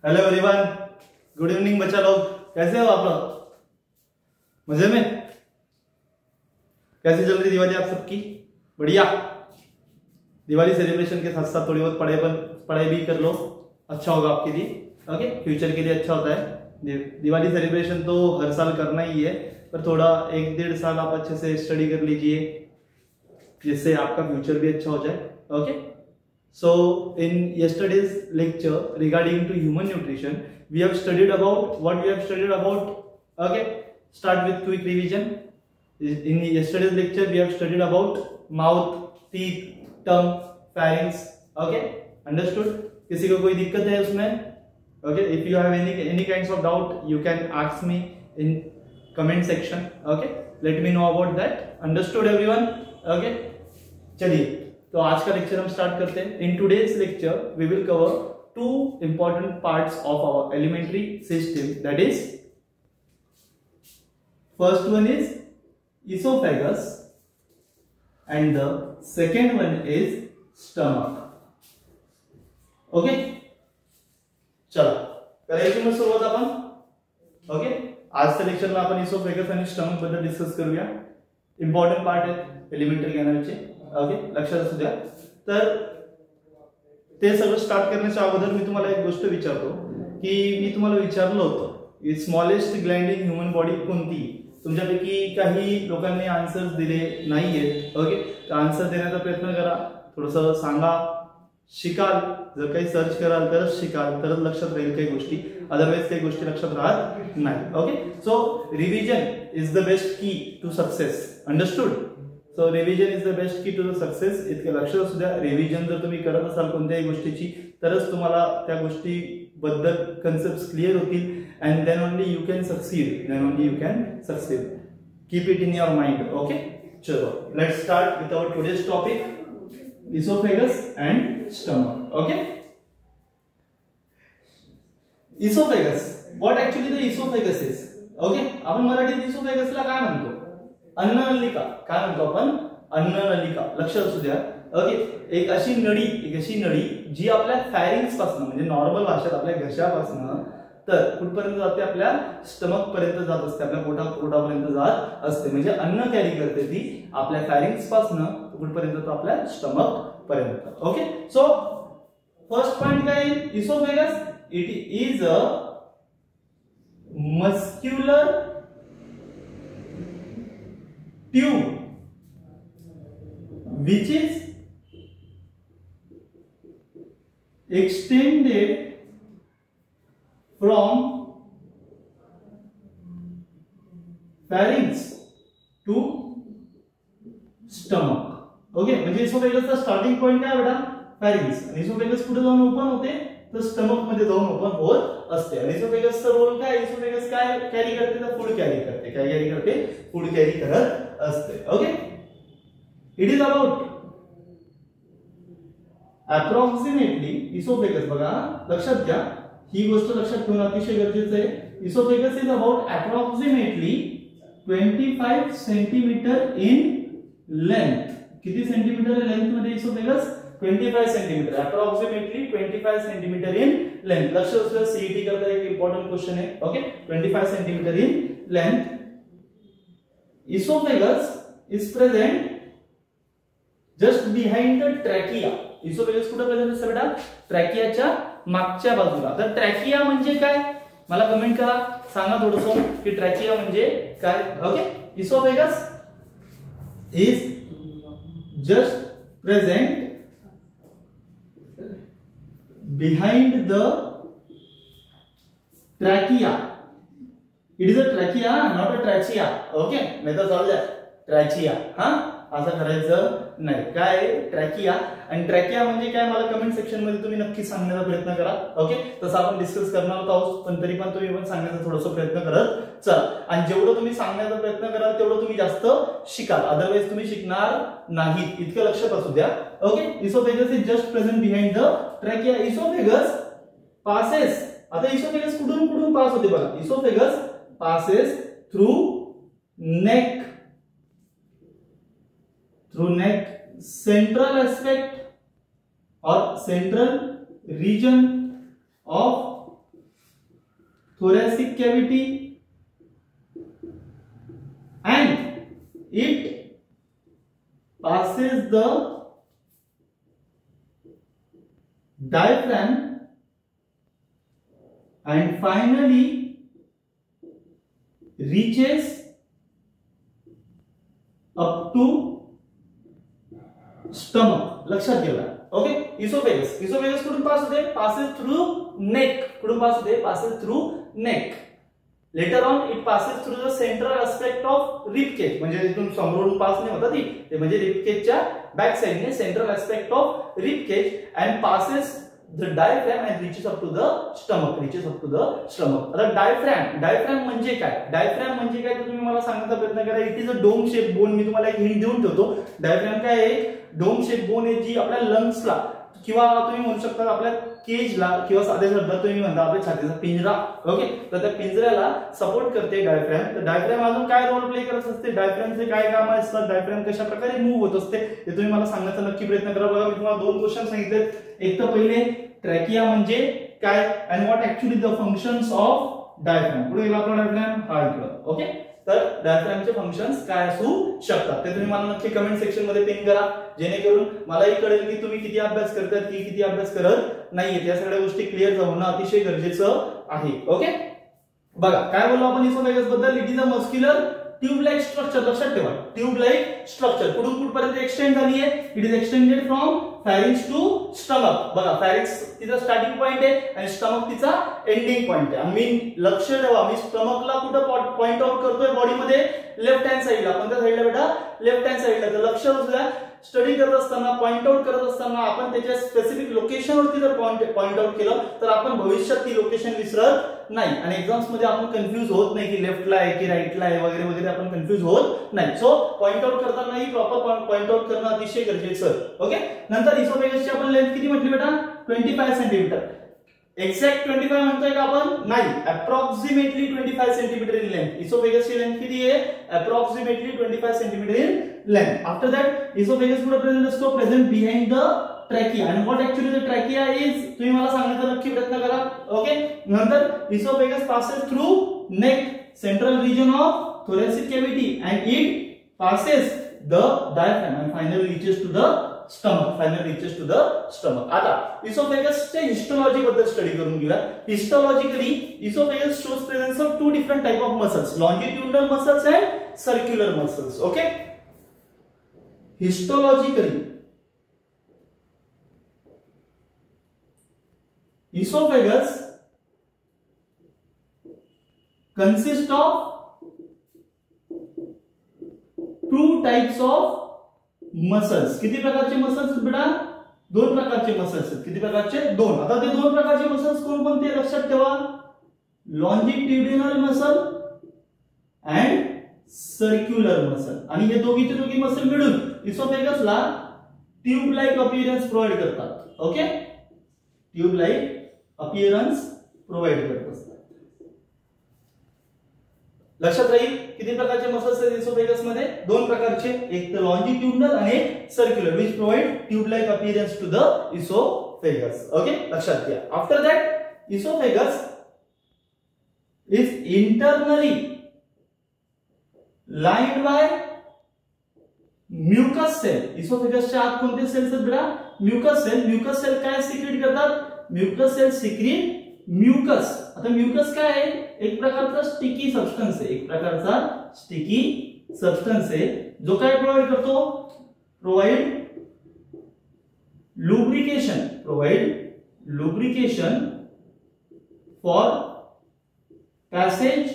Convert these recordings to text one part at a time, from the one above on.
Hello everyone, good evening बच्चा लोग। कैसे हो आप लोग? मजे में? कैसी चल रही दिवाली आप सबकी? बढ़िया। दिवाली सेलिब्रेशन के साथ साथ थोड़ी बहुत पढ़ाई भी कर लो, अच्छा होगा आपके लिए। ओके, फ्यूचर के लिए अच्छा होता है। दिवाली सेलिब्रेशन तो हर साल करना ही है, पर थोड़ा 1-1.5 साल आप अच्छे से स्टडी कर लीजिए, जिससे आपका फ्यूचर भी अच्छा हो जाए। Okay, so in yesterday's lecture regarding to human nutrition, we have studied about what we have studied about. Okay, start with quick revision. In yesterday's lecture we have studied about mouth, teeth, tongue, pharynx. Okay, understood? किसी को कोई दिक्कत है उसमें? Okay, if you have any kinds of doubt, you can ask me in comment section. Okay, let me know about that. Understood everyone? Okay, चलिए तो आज का लेक्चर हम स्टार्ट करते हैं। In today's lecture we will cover 2 important parts of our alimentary system, that is first one is oesophagus and the second one is stomach. Okay, चला करायची मग सुरुवात आपण। ओके, आजच्या लेक्चरला आपण इसोफेगस आणि स्टमक बद्दल डिस्कस करूया। इंपॉर्टंट पार्ट आहेत एलिमेंटरी गॅनलचे। ओके, लक्षात असू द्या। तर ते सगळं स्टार्ट करण्याच्या अगोदर मी तुम्हाला एक गोष्ट विचारतो की मी तुम्हाला विचारलं होतं smallest Gland in human body कोणती? तुमच्यापैकी काही लोकांनी आन्सर्स दिले नाहीयेत। ओके, तर आन्सर देण्याचा प्रयत्न करा, थोडंसं सांगा, शिकाल। जर काही सर्च कराल तरच शिकाल, तरच लक्षात राहील काही गोष्टी, अदरवाइज काही गोष्टी लक्षात राहत नाही। Okay, so revision is the best key to success. Understood? So revision is the best key to the success. इतके लक्षात असू द्या, रिव्हिजन जर तुम्ही करत असाल कोणत्याही गोष्टीची तरच तुम्हाला त्या गोष्टीबद्दल कन्सेप्ट क्लिअर होतील, and then only you can succeed. Keep it in your mind. Okay, चलो let's start with our today's topic, oesophagus and stomach. Okay, oesophagus, what actually the oesophagus is? Okay, आपण मराठीत इसोफेगसला काय म्हणतो? अन्ननलिका। काय म्हणतो आपण? अन्ननलिका। लक्षात असू द्या। ओके, एक अशी नळी जी आपल्या फॅरिंग्स पासून, म्हणजे नॉर्मल भाषेत आपल्या घशापासून तर कुठपर्यंत जाते? आपल्या स्टमक पर्यंत जात असते, आपल्या पोटापर्यंत जात असते। म्हणजे अन्न कॅरी करते ती आपल्या फॅरिंग्स पासून कुठपर्यंत? तर आपल्या स्टमक पर्यंत। ओके, सो फर्स्ट पॉइंट काय? Oesophagus it is a muscular tube which is extended from pharynx to stomach. Okay, म्हणजे इसोफेगसचा स्टार्टिंग पॉइंट काय बेटा? फॅरिंग्स। आणि इसोफेगस कुठे जाऊन ओपन होते? तर स्टमक मध्ये जाऊन ओपन होत असते। आणि इसोफेगसचा रोल काय? इसोफेगस काय कॅरी करते? तर फूड कॅरी करते। काय कॅरी करते? फूड कॅरी करत असते। Okay, it is about approximately oesophagus, बघा लक्षात घ्या, ही गोष्ट लक्षात ठेवणं अतिशय गरजेचं आहे। Oesophagus is about approximately 25 centimetre in length. किती सेंटीमीटर लेंथ मध्ये oesophagus? 25 centimetre, approximately 25 centimetre in length. लक्षात असू, सीईटी करता एक इंपॉर्टंट क्वेश्चन है। Okay, 25 centimetre in length. Oesophagus is present just behind the trachea. Oesophagus कुठे प्रेजेंट असते बेटा? ट्रॅकियाच्या मागच्या बाजूला। तर ट्रॅकिया म्हणजे काय? मला कमेंट करा, सांगा थोडंसं की ट्रॅकिया म्हणजे काय? Okay, oesophagus is just present behind the trachea. It is a trachea, not a trachea. Okay, नाही तर समजा ट्रॅकिया, हा असं करायचं नाही। काय ट्रॅकिया? आणि ट्रॅकिया म्हणजे काय मला कमेंट सेक्शन मध्ये तुम्ही नक्की सांगण्याचा प्रयत्न करा। ओके, तसं आपण डिस्कस करणार आहोत, पण तरी पण तुम्ही पण सांगण्याचा थोडासा प्रयत्न करत चला। आणि जेवढं तुम्ही सांगण्याचा प्रयत्न कराल तेवढं तुम्ही जास्त शिकाल, अदरवाइज तुम्ही शिकणार नाही, इतकं लक्षात असू द्या। Okay, oesophagus is just present behind the trachea. Oesophagus passes, आता इसोफेगस कुठून पास होते बघा? Oesophagus passes through neck, central aspect or central region of thoracic cavity and it passes the diaphragm and finally reaches up to stomach. लक्षात घ्या. Okay, oesophagus. Oesophagus कुठून pass होते? passes through neck. कुठून pass होते? passes through neck. Later on it passes through the central aspect of rib cage. म्हणजे इथून समोरून pass नाही होता ती, ते म्हणजे rib cage च्या back साइडने central aspect of rib cage and passes the diaphragm and reaches up to the stomach. Reaches up to the stomach. आता diaphragm म्हणजे काय? diaphragm म्हणजे काय ते तुम्ही मला सांगण्याचा प्रयत्न करा. It is a dome shape bone. मी तुम्हाला एक हिंट देऊन ठेवतो. diaphragm काय आहे? डोम शेप बोन आहे जी आपल्या लंग्सला किंवा तुम्ही म्हणू शकता आपल्या केजला किंवा साध्या शब्दात तुम्ही म्हणता आपल्या छातीचा पिंजरा. ओके, तर त्या पिंजऱ्याला सपोर्ट करते डायफ्रॅम. तर डायफ्रॅम अजून काय रोल प्ले करत असते? डायफ्रॅमचे काय काम असतात? डायफ्रॅम कशा प्रकारे मूव्ह होत असते हे तुम्ही मला सांगण्याचा नक्की प्रयत्न करा. बघा, मी तुम्हाला दोन क्वेश्चन सांगितले. एक तर पहिले ट्रॅकिया म्हणजे काय and what actually the functions of diaphragm. पुढे गेला आपला डायफ्रॅम हा इकडं. ओके, तर डायफ्रॅमचे फंक्शन्स काय असू शकतात ते तुम्ही मला नक्की कमेंट सेक्शन मध्ये पिन करा, जेणेकरून मलाही कळेल की तुम्ही किती अभ्यास करतात की किती अभ्यास करत नाहीये. या सगळ्या गोष्टी क्लिअर होणं अतिशय गरजेचं आहे. ओके, बघा काय बोललो आपण इसोफेगस बद्दल. It is a muscular tube like structure. लक्षात ठेवा, ट्यूब लाईक स्ट्रक्चर कुठून कुठपर्यंत एक्सटेंड झाली आहे? It is extended from pharynx to stomach. बघा, फॅरिंक्स तिचा स्टार्टिंग पॉइंट आहे आणि स्टमक तिचा एंडिंग पॉइंट आहे. मी लक्ष ठेवा, मी स्टमकला कुठं पॉइंट आउट करतोय बॉडीमध्ये? लेफ्ट हँड साइडला. कोणत्या साइडला बेटा? लेफ्ट हँड साइडला. तर लक्ष असू द्या, स्टडी करत असताना पॉइंट आउट करत असताना आपण त्याच्या स्पेसिफिक लोकेशनवरती जर पॉइंट आउट केलं तर आपण भविष्यात ती लोकेशन विसरत नाही आणि एक्झाम्स मध्ये आपण कन्फ्युज होत नाही की लेफ्टला आहे की राईटला आहे वगैरे वगैरे. आपण कन्फ्युज होत नाही. सो पॉइंट आउट करतानाही प्रॉपर पॉइंट आउट करणं अतिशय गरजेचं. ओके, नंतर इसोफेगसची आपण लेंथ किती म्हटली बेटा? 25 सेंटीमीटर. एक्झॅक्ट 25 म्हणतोय का आपण? नाही, अप्रॉक्सिमेटली 25 सेंटीमीटर इन लेंथ. इसोफेगसची लेंथ किती आहे? Approximately 25 centimetre in length. After that oesophagus कुठे प्रेझेंट असतो? Present behind the trachea. आणि what actually the trachea is तुम्ही मला सांगण्याचा नक्की प्रयत्न करा. ओके, नंतर oesophagus passes through neck, central region of thoracic cavity and it passes the diaphragm and finally reaches to the stomach. आता इसोफेगसच्या हिस्टोलॉजी बद्दल स्टडी करून घेऊया. Histologically oesophagus shows presence of two different type of muscles, longitudinal muscles and circular muscles. Okay, histologically esophagus consists of two types of muscles. किती प्रकारचे muscles बेटा? दोन प्रकारचे muscles. किती प्रकारचे? दोन. आता ते दोन प्रकारचे मसल्स कोणकोणते लक्षात ठेवा? Longitudinal muscle and circular muscle. आणि हे दोघीचे दोघी मसल मिळून इसोफेगसला ट्यूब लाईक अपीअरन्स प्रोव्हाइड करतात. Okay, tube like appearance provide करत असतात. लक्षात राहील किती प्रकारचे मसल्स आहेत इसोफेगस मध्ये? दोन प्रकारचे, एक तर लॉन्जिट्युडिनल आणि एक circular, which provide tube like appearance to the oesophagus. Okay, लक्षात घ्या. After that oesophagus is internally lined by mucus cell. इसोफेगसच्या आत कोणते सेल्स आहेत बेटा? Mucus cell. म्युकस सेल काय सिक्रीट करतात? Mucus cell secrete mucus. आता म्युकस काय आहे? एक प्रकारचा स्टिकी सबस्टन्स आहे. एक प्रकारचा स्टिकी सबस्टन्स आहे जो काय प्रोव्हाइड करतो? Provide lubrication for passage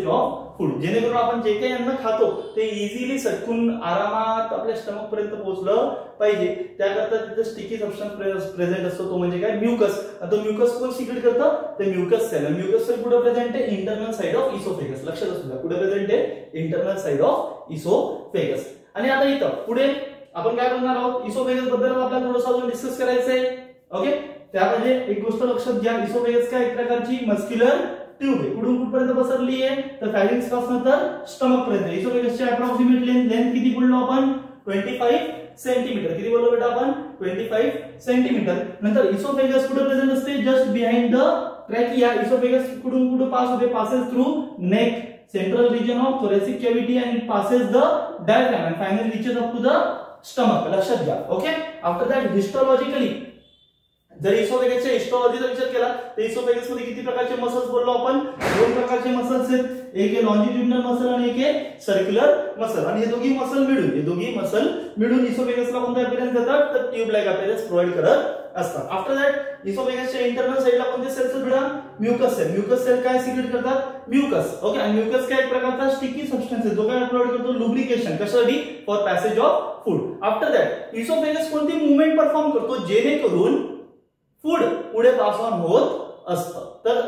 of food. जेणेकरून आपण जे काही अन्न खातो ते इझिली सटकून आरामात आपल्या स्टमक पर्यंत पोहोचलं पाहिजे. त्याकरता तिथे स्टिकी सबस्टन्स प्रेझेंट असतो, तो म्हणजे काय? म्युकस. तो म्युकस कोण सिक्रेट करतं? ते म्युकस सेल. म्युकस सेल कुठे प्रेझेंट आहे? Internal side of oesophagus. लक्षात असू द्या, कुठे प्रेझेंट आहे? Internal side of oesophagus. आणि आता इथं पुढे आपण काय करणार आहोत? इसोफेगस बद्दल आपल्याला थोडंसं अजून डिस्कस करायचं आहे. ओके, त्यामध्ये एक गोष्ट लक्षात घ्या, इसोफेगस काय एक प्रकारची मस्क्युलर ट्यूब आहे. कुठून कुठपर्यंत पसरली आहे? तर फॅरिंक्स पासून तर स्टमक पर्यंत. इसोफेगसची अप्रॉक्सिमेट लेंथ किती बोललो आपण? 25 सेंटीमीटर. किती बोललो बेटा आपण? 25 सेंटीमीटर. नंतर इसोफेगस कुठे प्रेझेंट असते? Just behind the trachea. Oesophagus कुठून कुठे पास होते? Passes through neck, central region of thoracic cavity and it passes the diaphragm and finally reaches up to the stomach. लक्षात घ्या. ओके. आफ्टर दॅट हिस्टोलॉजिकली जर इसोफेगसच्या हिस्टोलॉजीचा विचार केला तर इसोफेगस मध्ये किती प्रकारचे मसल्स बोललो आपण? दोन प्रकारचे मसल्स आहेत. एक आहे लॉन्जिट्युडिनल मसल आणि एक आहे सर्क्युलर मसल. आणि हे दोघी मसल मिळून इसोफेगसला कोणता अपीयरन्स देतात? तर ट्यूब लाइक अपीयरन्स प्रोव्हाइड करत असतात. आफ्टर दॅट इसोफेगसच्या इंटरनल साइडला कोणते सेल्स आहेत? Mucus cell. म्युकस सेल काय सिक्रेट करतात? म्युकस. ओके. आणि म्युकस काय एक प्रकारचा स्टिकी सबस्टन्स आहे जो काय प्रोव्हाइड करतो? लुब्रिकेशन. कशासाठी? For passage of food. After that oesophagus कोणती मुवमेंट परफॉर्म करतो जेणेकरून फूड पुढे पास ऑन होत असतं? तर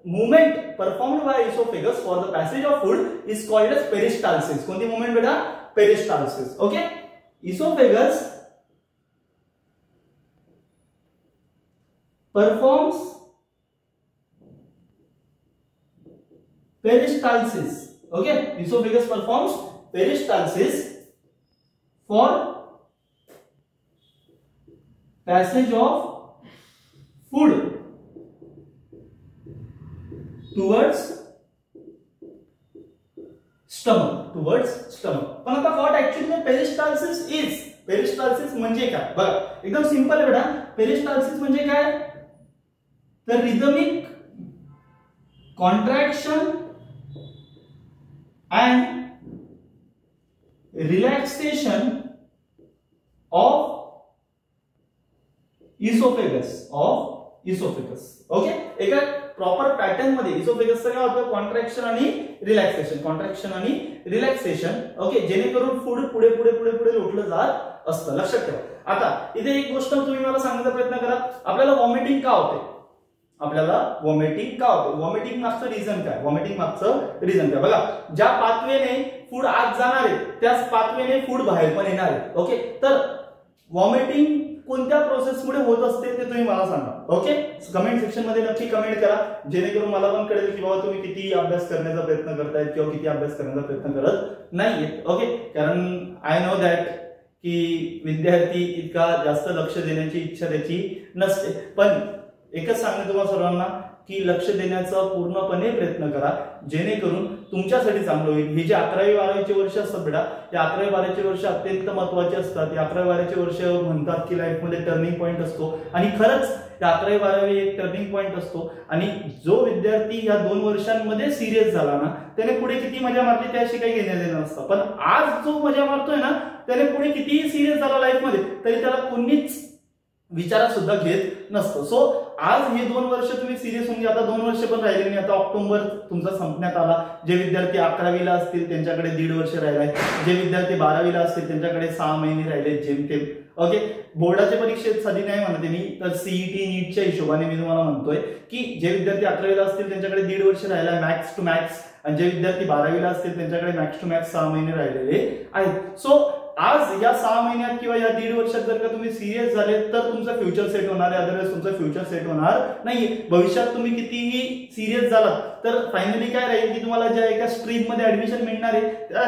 movement performed by esophagus for the passage of food is called as peristalsis. कोणती movement बेटा? Peristalsis. Okay. Esophagus performs peristalsis. Okay. Esophagus performs peristalsis for passage of food towards stomach. पण आता what actually peristalsis is? Peristalsis म्हणजे काय? बघा एकदम simple आहे बेटा. पेरिस्टाल्सिस म्हणजे काय? तर rhythmic contraction and relaxation of oesophagus. Okay. एका प्रॉपर पॅटर्न मध्ये इसोफेगसचं काय होतं? कॉन्ट्रॅक्शन आणि रिलॅक्सेशन. ओके. जेणेकरून फूड पुढे लोटलं जात असतं. लक्षात ठेवा. आता इथे एक गोष्ट तुम्ही मला सांगण्याचा प्रयत्न करा. आपल्याला व्हॉमिटिंग का होते? व्हॉमिटिंग मागचं रिझन काय? बघा ज्या पाथवेने फूड आत जाणार आहे त्याच पाथवेने फूड बाहेर पण येणार आहे. ओके. तर व्हॉमिटिंग कोणत्या प्रोसेसमुळे होत असते ते तुम्ही मला सांगा. ओके. कमेंट सेक्शन मध्ये नक्की कमेंट करा जेणेकरून मला पण कळेल की बाबा तुम्ही किती अभ्यास करण्याचा प्रयत्न करतायत किंवा किती अभ्यास करण्याचा प्रयत्न करत नाहीयेत. ओके. कारण आय नो दॅट की विद्यार्थी इतका जास्त लक्ष देण्याची इच्छा त्याची नसते. पण एकच सांगणे तुम्हाला सर्वांना की लक्ष देण्याचा पूर्णपणे प्रयत्न करा जेणेकरून तुमच्यासाठी चांगलं होईल. हे जे 11वी 12वीचे वर्ष असतात बेटा, या 11वी 12वीचे वर्ष अत्यंत महत्त्वाचे असतात. या 11वी 12वीचे वर्ष म्हणतात की लाईफमध्ये टर्निंग पॉईंट असतो आणि खरंच या 11वी 12वी एक टर्निंग पॉईंट असतो. आणि जो विद्यार्थी या 2 वर्षांमध्ये सिरियस झाला ना त्याने पुढे किती मजा मारली त्याशी काही घेणं देणं नसतं. पण आज जो मजा मारतोय ना त्याने पुढे कितीही सिरियस झाला लाईफमध्ये तरी त्याला कोणीच विचारात सुद्धा घेत नसतं. सो आज हे 2 वर्ष तुम्ही सिरियस होऊन आता 2 वर्ष पण राहिले नाही. आता ऑक्टोबर तुमचा संपण्यात आला. जे विद्यार्थी 11वीला असतील त्यांच्याकडे 1.5 वर्ष राहिलाय. जे विद्यार्थी 12वीला असतील त्यांच्याकडे 6 महिने राहिले जेमतेम. ओके. बोर्डाच्या परीक्षेत साधी नाही म्हणते मी, तर सीईटी नीटच्या हिशोबाने मी तुम्हाला म्हणतोय की जे विद्यार्थी 11वीला असतील त्यांच्याकडे 1.5 वर्ष राहिलाय मॅक्स टू मॅक्स, आणि जे विद्यार्थी 12वीला असतील त्यांच्याकडे मॅक्स टू मॅक्स 6 महिने राहिलेले आहेत. सो आज या 6 महिन्यात किंवा या 1.5 वर्षात जर का तुम्ही सिरियस झाले तर तुमचं फ्युचर सेट होणार आहे. अदरवाईज तुमचं फ्युचर सेट होणार नाही. भविष्यात तुम्ही कितीही सिरियस झालात तर फायनली काय राहील की तुम्हाला ज्या एका स्ट्रीम मध्ये ऍडमिशन मिळणार आहे त्या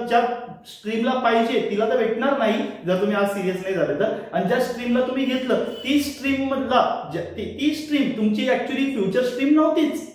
ज्या स्ट्रीमला पाहिजे तिला तर भेटणार नाही जर तुम्ही आज सिरियस नाही झाले तर. आणि ज्या स्ट्रीमला तुम्ही घेतलं ती स्ट्रीम तुमची ऍक्च्युअली फ्युचर स्ट्रीम नव्हतीच.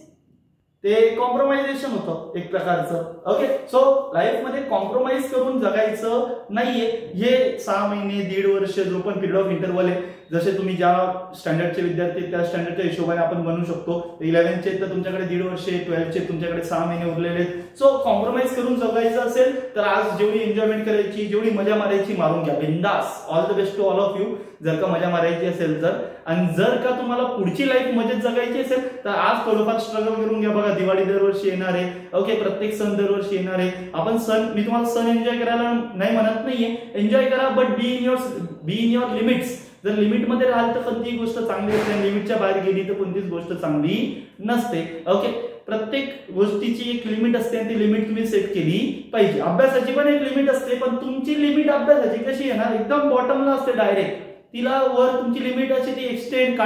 ते कॉम्प्रोमायझेशन होतं एक प्रकारचं. ओके. सो लाईफ मध्ये कॉम्प्रोमाइज करून जगायचं नाहीये. हे 6 महिने 1.5 वर्ष जो पण पिरियड ऑफ इंटरव्हल आहे, जसे तुम्ही ज्या स्टँडर्डचे विद्यार्थी त्या स्टँडर्डच्या हिशोबाने आपण बनवू शकतो. 11वीचे तर तुमच्याकडे 1.5 वर्ष, 12चे तुमच्याकडे 6 महिने उरलेले आहेत. सो कॉम्प्रोमाइज करून जगायचं असेल तर आज जेवढी एन्जॉयमेंट करायची, जेवढी मजा मारायची मारून घ्या बिंदास. All the best to all of you. जर का मजा मारायची असेल तर, आणि जर का तुम्हाला पुढची लाईफ मजेत जगायची असेल तर आज थोडंफार स्ट्रगल करून घ्या. बघा दिवाळी दरवर्षी येणार आहे. ओके. प्रत्येक सण दरवर्षी येणार आहे. आपण मी तुम्हाला सण एन्जॉय करायला नाही म्हणत नाहीये, एन्जॉय करा but be in your limits. जर लिमिटमध्ये राहाल तर कोणतीही गोष्ट चांगली असते, लिमिटच्या बाहेर गेली तर कोणतीच गोष्ट चांगली नसते. ओके. प्रत्येक गोष्टीची एक लिमिट असते आणि ती लिमिट तुम्ही सेट केली पाहिजे. अभ्यासाची पण एक लिमिट असते पण तुमची लिमिट अभ्यासाची कशी येणार एकदम बॉटमला असते डायरेक्ट. तिला वर तुमची लिमिट अशी ती एक्सटेंड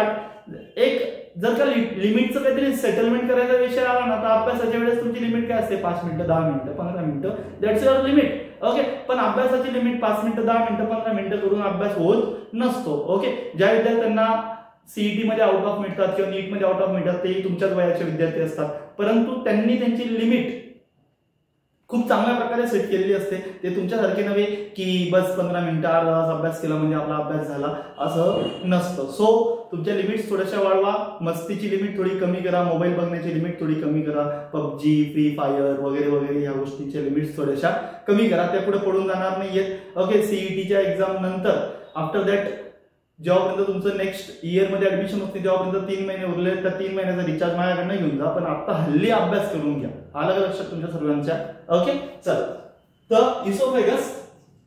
एक जर का लिमिटचं काहीतरी सेटलमेंट करायचा विषय आला ना तर अभ्यासाच्या वेळेस तुमची लिमिट काय असते? 5 मिनिटं, 10 मिनिटं, 15 मिनिटं. That's your limit. ओके, पण अभ्यासाची लिमिट 5 मिनिटं, 10 मिनिटं, 15 मिनिटं करून अभ्यास होत नसतो. ओके, ज्या विद्यार्थ्यांना सीईटी मध्ये आउट ऑफ मिळतात किंवा नीट मध्ये आउट ऑफ मिळतात ते तुमच्याच वयाचे विद्यार्थी असतात, परंतु त्यांनी त्यांची लिमिट खूप चांगल्या प्रकारे सेट केलेली असते. ते तुमच्यासारखे नव्हे की बस 15 मिनिटं अर्धा तास अभ्यास केला म्हणजे आपला अभ्यास झाला, असं नसतं. सो तुमच्या लिमिट्स थोड्याशा वाढवा, मस्तीची लिमिट थोडी कमी करा, मोबाईल बघण्याची लिमिट थोडी कमी करा, पबजी, फ्री फायर वगैरे वगैरे या गोष्टीच्या लिमिट्स थोड्याशा कमी करा, त्या पुढे पडून जाणार नाहीयेत. ओके, सीईटीच्या एक्झाम नंतर आफ्टर दॅट जेव्हापर्यंत तुमचं नेक्स्ट इयर मध्ये ऍडमिशन होते तेव्हापर्यंत 3 महिने उरले, तर 3 महिन्याचा रिचार्ज माझ्याकडनं घेऊन जा, पण आता हल्ली अभ्यास करून घ्या. आलं लक्षात तुमच्या सर्वांच्या? ओके, चल. तर इसोफेगस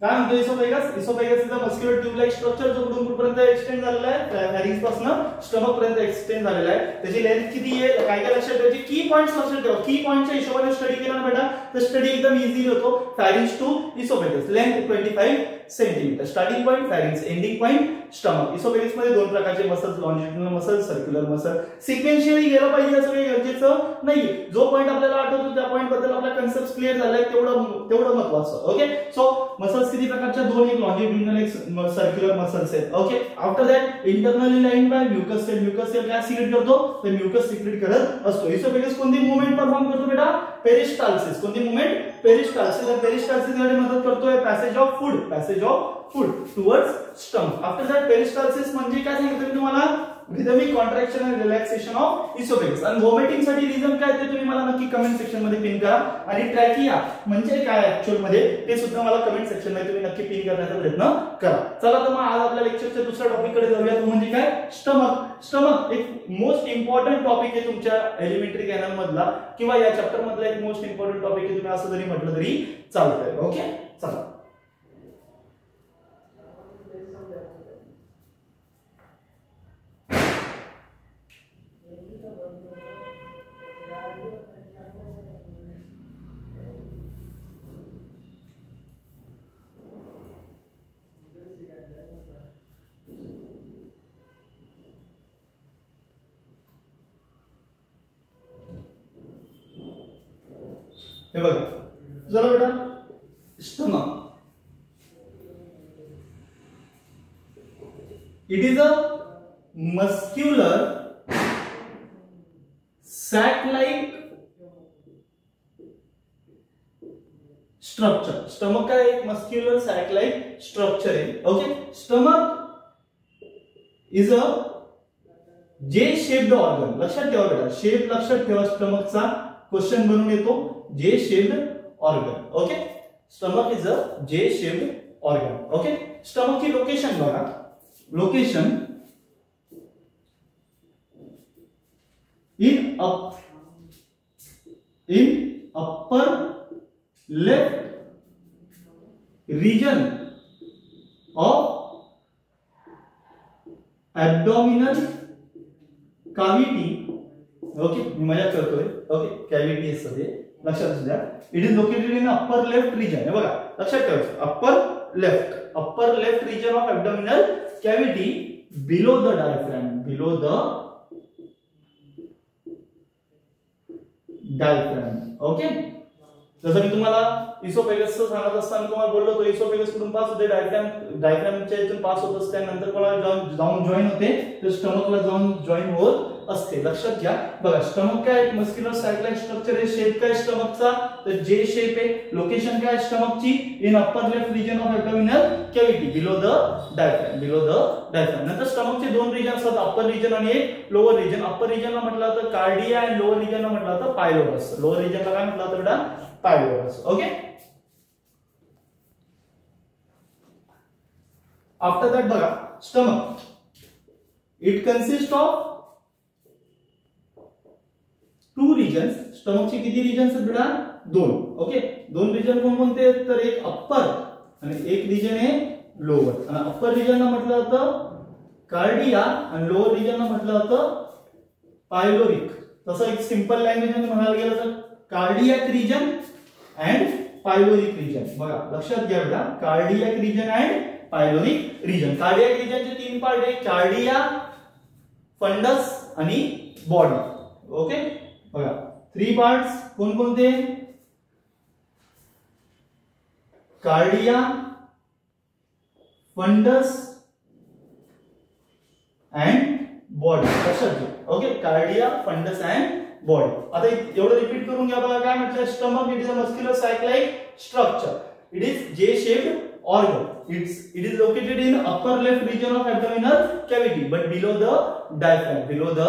काय म्हणतो? Oesophagus is a muscular tube like structure जो कुठून कुठपर्यंत एक्सटेंड झालेला आहे, फॅरिंग्स पासून स्टमक पर्यंत एक्सटेंड झालेला आहे. त्याची लेंथ किती आहे, काय काय लक्षात ठेवायची, की पॉइंट्स लक्षात ठेवा. की पॉइंटच्या हिशोबाने स्टडी केला ना बेटा तर स्टडी एकदम इझी होतो. Pharynx to oesophagus, length 25 centimetre, starting point pharynx, ending point stomach. Oesophagus मध्ये दोन प्रकारचे muscles, longitudinal muscle, circular muscle. Sequentially गेलं पाहिजे असं काही गरजेचं नाही. जो पॉइंट आपल्याला आठवतो त्या पॉइंट बद्दल आपला कन्सेप्ट क्लिअर झालाय तेवढं महत्त्वाचं. ओके, सो मसल्स किती प्रकारच्या? दोन, एक लॉन्जिट्युडिनल, एक सर्क्युलर मसल्स आहेत. Okay, after that internally line by mucus cell. Mucus cell काय सिक्रेट करतो? तर म्युकस सिक्रेट करत असतो. इसोफेगस कोणती मूवमेंट परफॉर्म करतो बेटा? पेरिस्टाल्सिस. कोणती मूवमेंट? पेरिस्टाल्सिस. आणि पेरिस्टाल्सिस मध्ये मदत करतोय passage of food towards stomach. After that peristalsis म्हणजे काय सांगितलं मी तुम्हाला? रिदमिक कॉन्ट्रॅक्शन आणि रिलॅक्सेशन ऑफ इसोफेगस. आणि व्हॉमिटिंग साठी रिझन काय ते तुम्ही मला नक्की कमेंट सेक्शन मध्ये पिन करा. आणि ट्रॅकिया म्हणजे काय ऍक्च्युअल मध्ये ते सुद्धा मला कमेंट सेक्शन मध्ये तुम्ही नक्की पिन करण्याचा प्रयत्न करा. चला तर मग आज आपल्या लेक्चरच्या दुसऱ्या टॉपिक कडे जाऊया, तो म्हणजे काय? स्टमक. स्टमक एक मोस्ट इम्पॉर्टंट टॉपिक आहे तुमच्या एलिमेंटरी कॅनल मधला किंवा या चॅप्टर मधला एक मोस्ट इम्पॉर्टंट टॉपिक आहे. तुम्ही असं जरी म्हटलं तरी चालतंय. ओके, चला. हे बघा, चला बेटा, stomach it is a muscular sac like structure. Stomach काय? एक मस्क्युलर सॅक लाइक स्ट्रक्चर आहे. Okay, stomach is a J shaped organ. लक्षात ठेवा बेटा, शेप लक्षात ठेवा. स्टमकचा क्वेश्चन बनून येतो J shaped organ. Okay, stomach is a J shaped organ. Okay, स्टमकची लोकेशन बघा. Location in upper left region of abdominal cavity. Okay, मी मजाक करतोय. ओके, कॅव्हिटी असतं ते लक्षात असू द्या. It is located in upper left region. हे बघा, लक्षात ठेवायचं. Upper left region of abdominal cavity below the diaphragm. Okay, जसं मी तुम्हाला इसोफेगसचं सांगत असताना तुम्हाला बोललो तो इसोफेगस कुठून पास होते? डायफ्रॅमच्या इथून पास होत असते, नंतर कोणाला जाऊन जॉईन होते, तर स्टमकला जाऊन जॉईन होत असते. लक्षात घ्या. बघा, स्टमक काय? मस्क्युलर सॅक लाइक स्ट्रक्चर आहे. शेप काय स्टमकचा? तर जे शेप आहे. लोकेशन काय स्टमकची? In upper left region of abdominal cavity below the diaphragm. नंतर स्टमकचे दोन रिजन असतात, अप्पर रिजन आणि एक लोअर रिजन. अप्पर रिजनला म्हटलं तर कार्डिया आणि लोअर रिजनला म्हटलं तर पायलोरस. लोअर रिजनला काय म्हटलं तर बेटा? पायलोरस. ओके, आफ्टर दॅट बघा, stomach it consist of two regions. स्टमकचे किती रिजन्स आहेत बेटा? दोन. ओके, दोन रिजन कोणते आहेत? तर एक अप्पर आणि एक रिजन आहे लोअर. आणि अप्पर रिजनला म्हटलं जातं कार्डिया आणि लोअर रिजनला म्हटलं जातं पायलोरिक. तसं एक सिंपल लँग्वेज मध्ये म्हणायला गेलं तर cardiac region and pyloric region. बघा, लक्षात घ्या बेटा, cardiac region and pyloric region. Cardiac रिजनचे तीन पार्ट आहे, कार्डिया, फंडस आणि बॉडी. ओके, बघा, थ्री पार्ट्स कोणकोणते? Cardia, fundus and body. लक्षात घ्या. Okay, cardia, fundus and body. आता एवढं रिपीट करून घ्या बघा. काय म्हटलं? Stomach it is a muscular sac like structure. It is J shaped organ. It is located in upper left region of abdominal cavity but below the diaphragm. Below the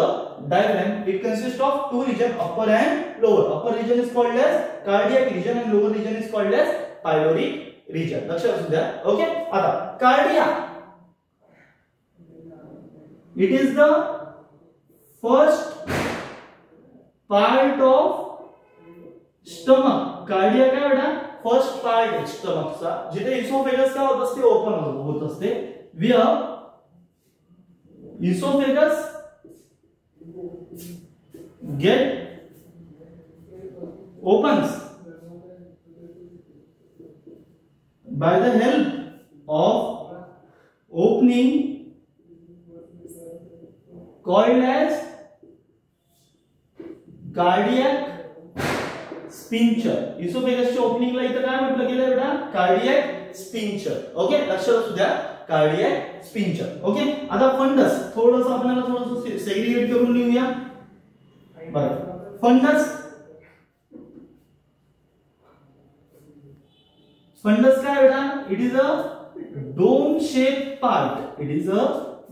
diaphragm, it consists of two regions, upper and lower. Upper region is called as cardiac region and lower region is called as pyloric region. लक्षात असू द्या. Okay, आता cardia, it is the first part of stomach. Cardia काय बेटा? First part स्टमकचा, जिथे oesophagus काय होत असते? ओपन होत असते. Where esophagus get opens by the help of opening called as cardiac sphincter. इसोफेगसच्या ओपनिंगला इथं काय म्हटलं गेलं बेटा? Cardiac sphincter. ओके, लक्षात असू द्या. Cardiac sphincter. ओके, आता फंडस थोडंसं आपल्याला थोडंसं सेग्रिगेट करून लिहूया. बरं, फंडस. फंडस काय बेटा? It is a dome shaped part. It is a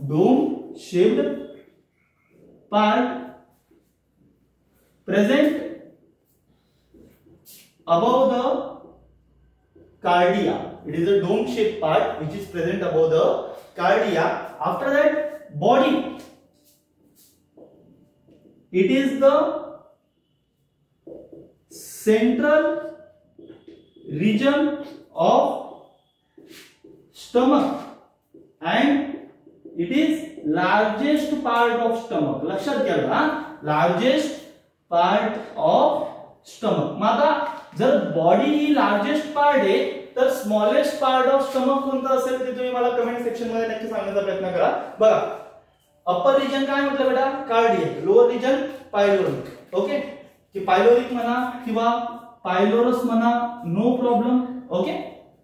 dome shaped part present above the cardia. It is a dome shaped part which is present above the cardia. After that, body. It is the central region of stomach and it is largest part of stomach. लक्षात घ्या बघा, largest part of stomach. मग आता जर body ही largest part आहे तर smallest part of stomach कोणता असेल ते तुम्ही मला कमेंट सेक्शन मध्ये नक्की सांगण्याचा प्रयत्न करा. बघा, अप्पर रिजन काय म्हटलं बेटा? Cardiac. Lower region pyloric. Okay, की पायलोरिक म्हणा किंवा पायलोरस म्हणा, नो प्रॉब्लेम. ओके,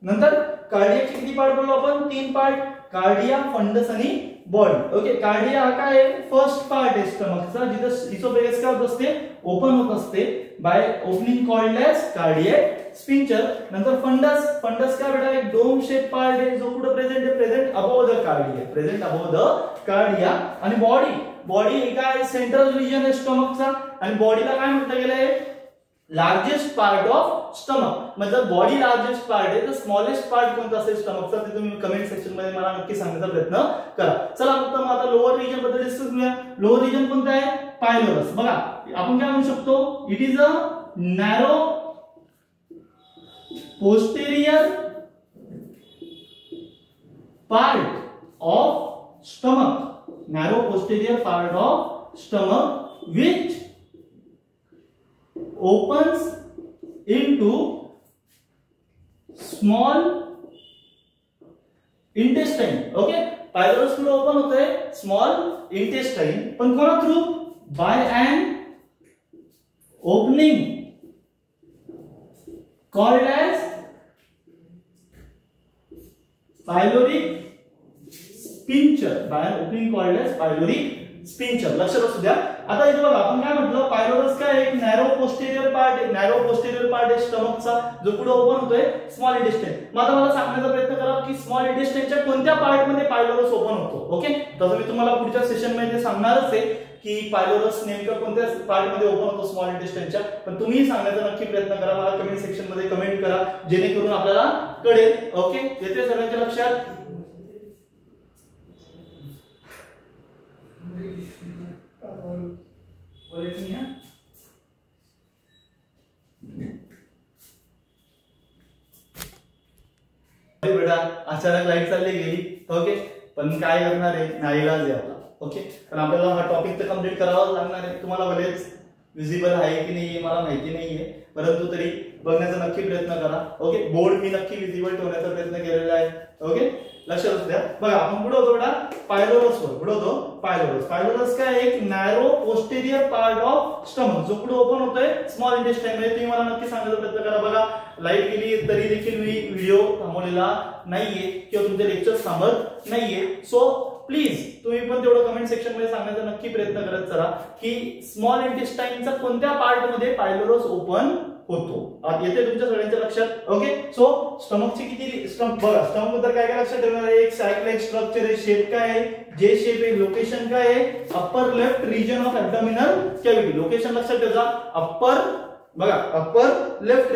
नंतर कार्डियकचे किती पार्ट बोललो आपण? 3 पार्ट, कार्डिया, फंडस आणि बॉडी. ओके, कार्डिया हा काय आहे? फर्स्ट पार्ट आहे स्टमकचा, जिथे इसोफेगस काय होत असते? ओपन होत असते by opening called as cardiac sphincter. नंतर फंडस. फंडस काय बेटा? एक डोम शेप पार्ट आहे जो कुठे प्रेझेंट आहे? Present above the cardia. Present above the cardia. आणि बॉडी. बॉडी काय? सेंट्रल रिजन आहे स्टमकचा आणि बॉडीला काय म्हटलं गेलंय? Largest part of stomach. मतलब बॉडी लार्जेस्ट पार्ट आहे तर स्मॉलेस्ट पार्ट कोणता असेल स्टमकचा ते तुम्ही कमेंट सेक्शन मध्ये मला नक्की सांगण्याचा प्रयत्न करा. चला फक्त मग आता लोअर रिजन बद्दल डिस्कस करूया. लोअर रिजन कोणता आहे? पायलोरस. बघा, आपण काय म्हणू शकतो? It is a narrow posterior part of stomach. Narrow posterior part of stomach which opens into small intestine. Okay, pylorus पुढे ओपन होतंय स्मॉल इंटेस्टाइन, पण कोणा थ्रू? By an opening called as pyloric sphincter. By an opening called as pyloric sphincter. लक्षात असू द्या. आता इथे बघा, आपण काय म्हटलं? पायलोरस काय? एक नॅरो पोस्टेरियर पार्ट आहे. नॅरो पोस्टेरियर पार्ट आहे स्टमकचा जो पुढे ओपन होतोय स्मॉल इंटेस्टाइन. मग आता मला सांगण्याचा प्रयत्न करा की स्मॉल इंटेस्टाइनच्या कोणत्या पार्ट मध्ये पायलोरस ओपन होतो. ओके, तसं मी तुम्हाला पुढच्या सेशन मध्ये सांगणारच आहे की पायलोरस नेमका कोणत्या पार्ट मध्ये ओपन होतो स्मॉल इंटेस्टाइनच्या, पण तुम्ही सांगण्याचा नक्की प्रयत्न करा. मला कमेंट सेक्शन मध्ये कमेंट करा जेणेकरून आपल्याला कळेल. ओके, येते सगळ्यांच्या लक्षात? बेटा अचानक लाईट चालली गेली. ओके, पण काय करणार आहे? नाईलाज आहे आपला. ओके, पण आपल्याला हा टॉपिक तर कम्प्लीट करावाच लागणार आहे. तुम्हाला बरेच विजिबल आहे की नाही मला माहिती नाहीये, परंतु तरी बघण्याचा नक्की प्रयत्न करा. ओके, बोर्ड मी नक्की विजिबल ठेवण्याचा प्रयत्न केलेला आहे. ओके, लक्षात द्या. बघा आपण पुढे होतो बेटा पायलोरस वर, पुढे होतो पायलोरस. पायलोरस काय एक narrow posterior part of stomach, जो पुढे ओपन होतोय स्मॉल इंटेस्टाइन मध्ये. तुम्ही मला नक्की सांगायचा प्रयत्न करा. बघा लाईट गेली तरी देखील मी व्हिडिओ थांबवलेला नाहीये किंवा तुमचे लेक्चर थांबत नाहीये. सो प्लीज तुम्ही पण तेवढं कमेंट सेक्शन मध्ये सांगण्याचा नक्की प्रयत्न करत चला की स्मॉल इंटेस्टाइनचा कोणत्या पार्ट मध्ये पायलोरस ओपन होतो. येते तुमच्या सगळ्यांच्या लक्षात. ओके, सो स्टमकची किती बघा स्टमक बद्दल काय काय लक्षात ठेवणार आहे. एक सायक्लिक स्ट्रक्चर आहे, शेप काय आहे, जे शेप आहे, लोकेशन काय आहे, upper left region of abdominal cavity. Location लक्षात ठेवा, अप्पर बघा अप्पर लेफ्ट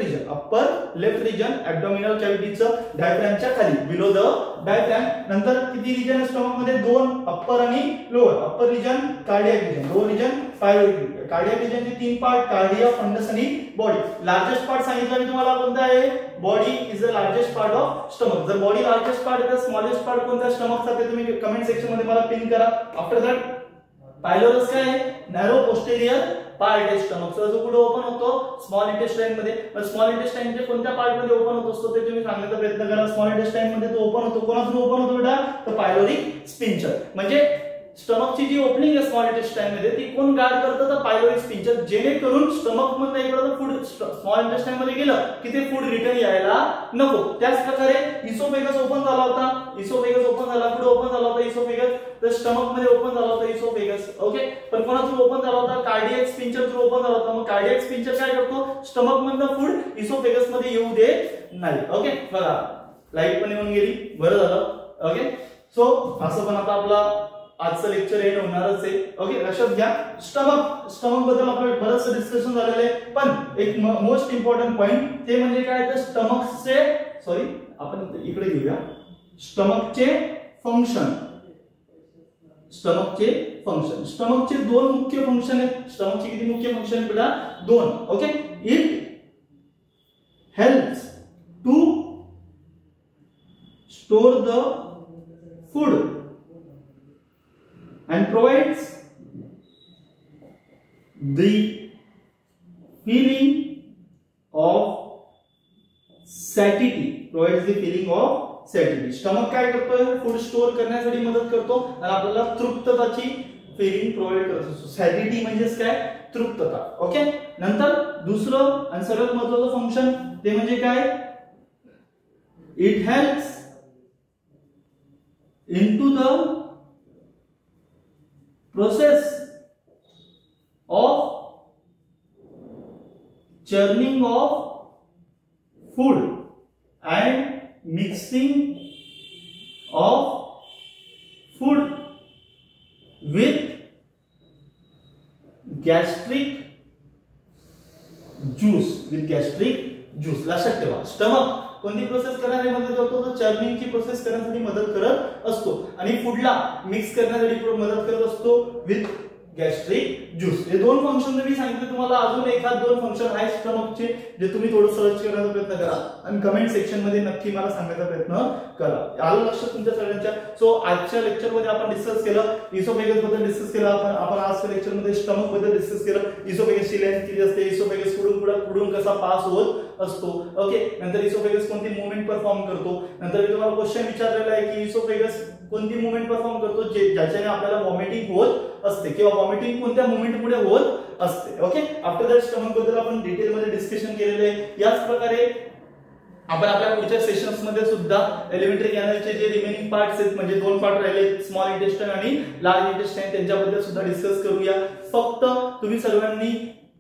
रिजन ॲब्डोमिनल कॅव्हिटीचं डायफ्रॅमच्या खाली, बिलो द डायफ्रॅम. नंतर किती रिजन आहे स्टमक मध्ये, दोन, अप्पर आणि lower. Upper region cardiac region, lower region pylori. Cardiac रिजनचे तीन पार्ट, कार्डिया, फंडस आणि बॉडी. लार्जेस्ट पार्ट सांगितलं मी तुम्हाला कोणता आहे, body is the largest part of stomach. जर बॉडी लार्जेस्ट पार्ट आहे तर स्मॉलेस्ट पार्ट कोणता स्टमकचा ते तुम्ही कमेंट सेक्शन मध्ये मला पिन करा. आफ्टर दॅट पायलोरस काय आहे, नॅरो पोस्टेरियर पार्ट आहे स्टमकचा, जो पुढे ओपन होतो स्मॉल इंटेस्टाइन मध्ये. स्मॉल इंटेस्टाइनचे कोणत्या पार्ट मध्ये ओपन होत असतो ते तुम्ही सांगण्याचा प्रयत्न करा. स्मॉल इंटेस्टाइन मध्ये तो ओपन होतो, कोणातून ओपन होतो बेटा, तर पायलोरिक स्पिंचर. म्हणजे स्टमकची जी ओपनिंग आहे स्मॉल इंटेस्टाइन मध्ये ती कोण गार्ड करतं, तर पायलोरिक स्पिंचर. जेणेकरून स्टमक मधून इकडे फूड स्मॉल इंटेस्टाइन मध्ये गेलं की ते फूड रिटर्न यायला नको. त्याच प्रकारे इसोफेगस ओपन झाला होता, इसोफेगस ओपन झाला, पुढे ओपन झाला होता इसोफेगस, तर स्टमक मध्ये ओपन झाला होता इसोफेगस. ओके, पण कोणातून ओपन झाला होता, कार्डियक स्पिंचर थ्रू ओपन झाला होता. मग कार्डियक स्पिंचर काय करतो, स्टमक मधनं फूड इसोफेगस मध्ये येऊ देत नाही. ओके, बघा लाईट पण येऊन गेली, बरं झालं. ओके, सो असं पण आता आपला आजचं लेक्चर एंड होणारच आहे. ओके, लक्षात घ्या. स्टमक बद्दल आपलं बरंच डिस्कशन झालेलं आहे, पण एक मोस्ट इम्पॉर्टंट पॉइंट ते म्हणजे काय, तर आपण इकडे घेऊया स्टमकचे फंक्शन. स्टमकचे दोन मुख्य फंक्शन आहेत. स्टमकचे किती मुख्य फंक्शन बेटा, दोन. Okay, it helps to store the food and provides the feeling of satiety. Stomach काय करतोय, फूड स्टोअर करण्यासाठी मदत करतो आणि आपल्याला तृप्तताची फिलिंग प्रोव्हाइड करतो. सॅटिटी म्हणजेच काय, तृप्तता. ओके, नंतर दुसरं आणि सर्वात महत्त्वाचं फंक्शन ते म्हणजे काय, it helps into the process of churning of food and mixing of food with gastric juice. लक्षात ठेवा, स्टमक कोणती प्रोसेस करण्यासाठी मदत करतो, तर चर्निंगची प्रोसेस करण्यासाठी मदत करत असतो आणि फूडला मिक्स करण्यासाठी मदत करत असतो विथ गॅस्ट्रिक ज्यूस. हे दोन फंक्शन मी सांगितले तुम्हाला. अजून एखाद दोन फंक्शन आहेत स्टमकचे जे तुम्ही थोडं सर्च करण्याचा प्रयत्न करा आणि कमेंट सेक्शन मध्ये नक्की मला सांगायचा प्रयत्न करा. आलं लक्षात तुमच्या सगळ्यांच्या. सो आजच्या लेक्चर मध्ये आपण डिस्कस केलं, इसोफेगस बद्दल डिस्कस केलं आपण आजच्या लेक्चर मध्ये स्टमक बद्दल डिस्कस केलं. इसोफेगसची लेंथ किती असते, इसोफेगस पुढून कसा पास होत असतो. ओके, नंतर इसोफेगस कोणती मूवमेंट परफॉर्म करतो. नंतर मी तुम्हाला क्वेश्चन विचारलेला आहे की इसोफेगस कोणती मूवमेंट परफॉर्म करतो ज्याच्याने आपल्याला वॉमिटिंग होत असते किंवा वॉमिटिंग कोणत्या मूवमेंट मुळे होत असते. ओके, आफ्टर दॅट स्टमक बद्दल आपण डिटेल मध्ये डिस्कशन केलेले आहे. याच प्रकारे आपण आपल्या पुढच्या सेशन्स मध्ये सुद्धा एलिमेंटरी कॅनलचे जे रिमेनिंग पार्ट्स आहेत, म्हणजे दोन पार्ट राहिले, स्मॉल इंटेस्टाइन आणि लार्ज इंटेस्टाइन, त्यांच्याबद्दल सुद्धा डिस्कस करूया. फक्त तुम्ही सर्वांनी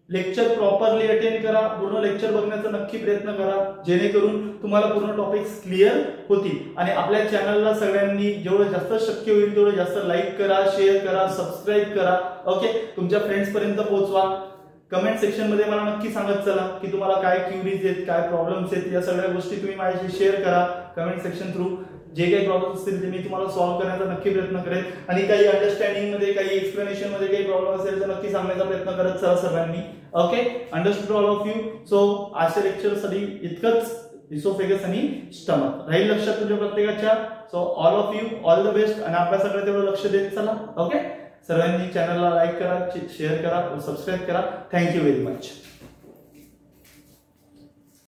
लेक्चर प्रॉपरली अटेंड करा, पूर्ण लेक्चर बघण्याचा नक्की प्रयत्न करा, जेणेकरून तुम्हाला पूर्ण टॉपिक्स क्लिअर होतील. आणि आपल्या चॅनलला सगळ्यांनी जेवढं जास्त शक्य होईल तेवढं जास्त लाईक करा, शेअर करा, सबस्क्राईब करा. ओके, तुमच्या फ्रेंड्स पर्यंत पोहोचवा. कमेंट सेक्शन मध्ये मला नक्की सांगत चला की तुम्हाला काय क्युरीज आहेत, काय प्रॉब्लेम्स आहेत. या सगळ्या गोष्टी तुम्ही माझ्याशी शेअर करा कमेंट सेक्शन थ्रू. जे काही प्रॉब्लेम्स असतील ते मी तुम्हाला सॉल्व्ह करण्याचा नक्की प्रयत्न करेन. आणि काही अंडरस्टँडिंग मध्ये, काही एक्सप्लेनेशन मध्ये काही प्रॉब्लेम असेल तर नक्की सांगण्याचा प्रयत्न करत चला सर्वांनी. Okay, understood all of you. So आजच्या लेक्चरसाठी इतकंच, इसोफेगस आणि स्टमक राहील लक्षात तुमच्या प्रत्येकाच्या. So all of you, all the best. आणि अभ्यासाकडे तेवढं लक्ष देत चला. ओके, सर्वांनी चॅनलला लाईक करा, शेअर करा, सबस्क्राईब करा. Thank you very much.